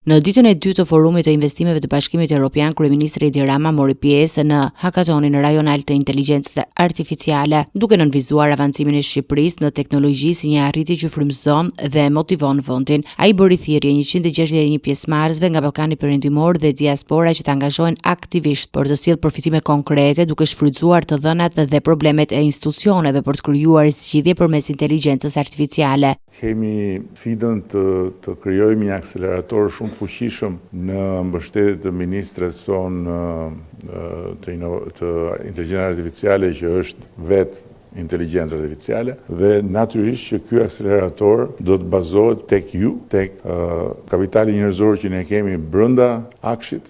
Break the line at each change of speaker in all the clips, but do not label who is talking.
Në ditën e dytë të forumit të investimeve të Bashkimit Evropian, kryeministri Edi Rama mori pjesë në hakatonin rajonal të inteligjencës artificiale, duke nënvizuar avancimin e Shqipërisë në teknologji si një arritje që frymëzon dhe motivon vendin. Ai bëri thirrje 161 pjesëmarrësve nga Ballkani Perëndimor dhe diaspora që të angazhohen aktivisht për të sjellë përfitime konkrete, duke shfrytzuar të dhënat dhe problemet e institucioneve për të krijuar zgjidhje përmes inteligjencës artificiale.
Kemi sfidën të krijojmë një akselerator shumë të fuqishëm në mbështetje të ministres son të inteligjencës artificiale që është vetë inteligjencë artificiale dhe natyrisht që ky akselerator do të bazohet tek ju, tek kapitali njerëzor që ne kemi brenda Akshit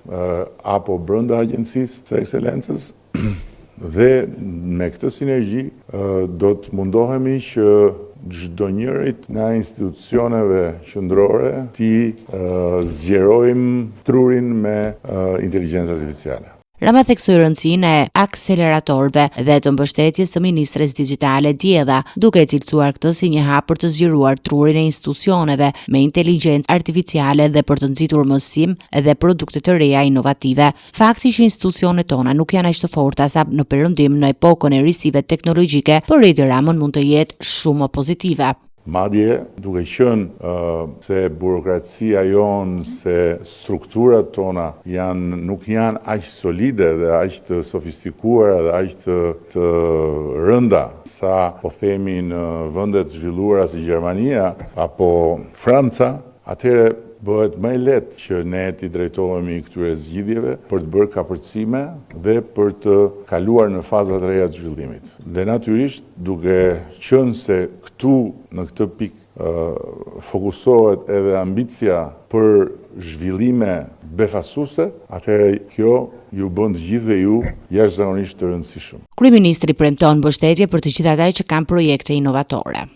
apo brenda Agjencisë së Ekselencës dhe me këtë sinergji do të mundohemi që çdo njërit nga institucioneve qendrore ti zgjerojmë trurin me inteligjencë artificiale.
Rama theksoi rëndësinë e akseleratorëve dhe të mbështetjes së ministres digjitale Djedha, duke cilësuar këtë si një hap për të zgjeruar trurin e institucioneve me inteligjencë artificiale dhe për të nxitur mësim dhe produkte të reja inovative. Fakti që institucionet tona nuk janë aq të forta sa në perëndim në epokën e risive teknologjike, për Edi Ramën mund të jetë shumë pozitive.
Madje, duke qenë se burokracia jonë, se strukturat tona nuk janë aq solide dhe aq të sofistikuara dhe aq të rënda sa po themi në vendet zhvilluara si Gjermania apo Franca, atëherë bëhet më lehtë që ne t'i drejtohemi këtyre zgjidhjeve për të bërë kapërcime dhe për të kaluar në fazat e reja të zhvillimit. Dhe natyrisht, duke qenë se këtu në këtë pikë fokusohet edhe ambicia për zhvillime befasuese, atëherë kjo ju bën të gjithëve ju jashtëzakonisht të rëndësishëm.
Kryeministri premton mbështetje për të gjithë ata që kanë projekte inovatore.